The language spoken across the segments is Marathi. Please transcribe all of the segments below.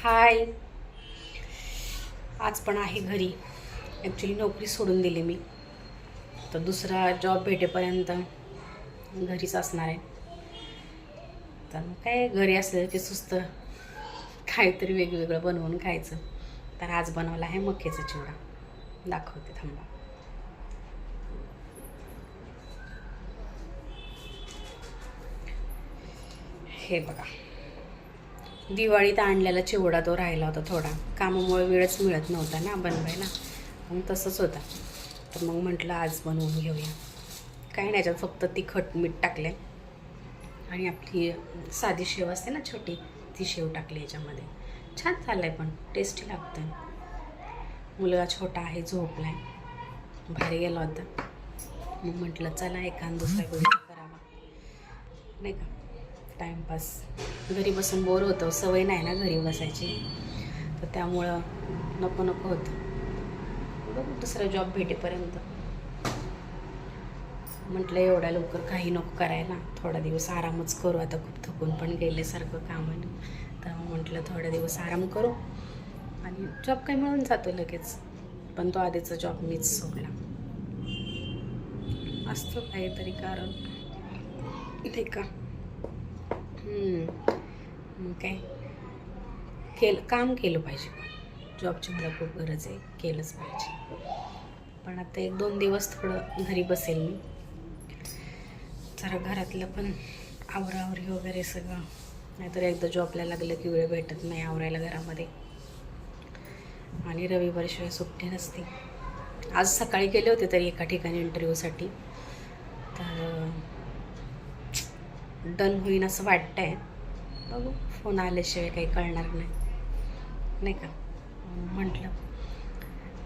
हाय. आज पण आहे घरी. ॲक्च्युली नोकरी सोडून दिली मी, तर दुसरा जॉब भेटेपर्यंत घरीच असणार आहे. तर मग काय घरी असलं की सुस्त काहीतरी वेगवेगळं बनवून खायचं. तर आज बनवला आहे मक्याचा चिवडा. दाखवते थांबा. हे बघा, दिवाळीत आणलेला चिवडा तो राहिला होता थोडा. कामामुळे वेळच मिळत नव्हता ना बनवायला, मग तसंच होता. तर मग म्हटलं आज बनवून घेऊया. काही नाही, याच्यात फक्त तिखट मीठ टाकले आणि आपली साधी शेव असते ना छोटी, ती शेव टाकली याच्यामध्ये. छान झालं आहे, पण टेस्टी लागतं. मुलगा छोटा आहे, झोपला आहे, बाहेर गेला होता. मग म्हटलं चला एखाद दुसरा गोष्ट करावा, नाही का. टाईमपास घरी बसून बोर होतं, सवय नाही ना घरी बसायची, तर त्यामुळं नको नको होतं. बघू दुसरा जॉब भेटेपर्यंत. म्हटलं एवढ्या लवकर काही नको करायला, थोडा दिवस आरामच करू. आता खूप थकून पण गेल्यासारखं कामाने, तर म्हटलं थोडा दिवस आराम करू आणि जॉब काही मिळून जातो लगेच. पण तो आधीचा जॉब मीच सोडला. असतं काहीतरी कारण, नाही का. मग काय काम केलं पाहिजे. पण जॉबची मला खूप गरज आहे, केलंच पाहिजे. पण आता 1-2 दिवस थोडं घरी बसेल मी. जरा घरातलं पण आवरावरी वगैरे सगळं. नाहीतर एकदा जॉबला लागलं की वेळ भेटत नाही आवरायला घरामध्ये. आणि रविवारशिवाय सुट्टी नसते. आज सकाळी गेले होते तरी एका ठिकाणी इंटरव्ह्यूसाठी, तर डन होईन असं वाटतं आहे. बघू, फोन आल्याशिवाय काही कळणार नाही, नाही का. म्हटलं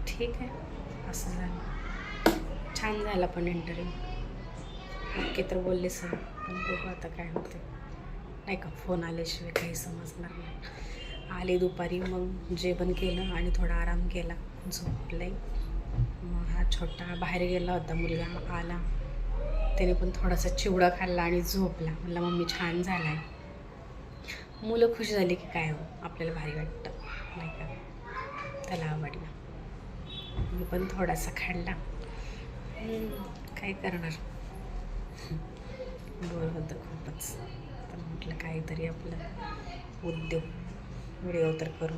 ठीक आहे. असं झालं, छान झाला पण इंटरव्ह्यू. नक्की तर बोलले सर, पण बघू आता काय होते, नाही का. फोन आल्याशिवाय काही समजणार नाही. आले दुपारी, मग जेवण केलं आणि थोडा आराम केला, झोपले. मग हा छोटा बाहेर गेला होता, मुलगा आला, त्याने पण थोडासा चिवडा खाल्ला आणि झोपला. म्हणलं मम्मी छान झाला आहे. मुलं खुश झाली की काय हो, आपल्याला भारी वाटतं, नाही का. त्याला आवडला, मी पण थोडासा खाल्ला. काय करणार, बोर होतं खूपच. तर म्हटलं काहीतरी आपलं उद्योग व्हिडिओ तर करू.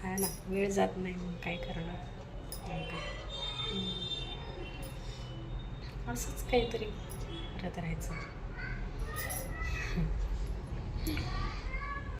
हा ना, वेळ जात नाही, मग काय करणार, नाही का. असंच काहीतरी करत राहायचं.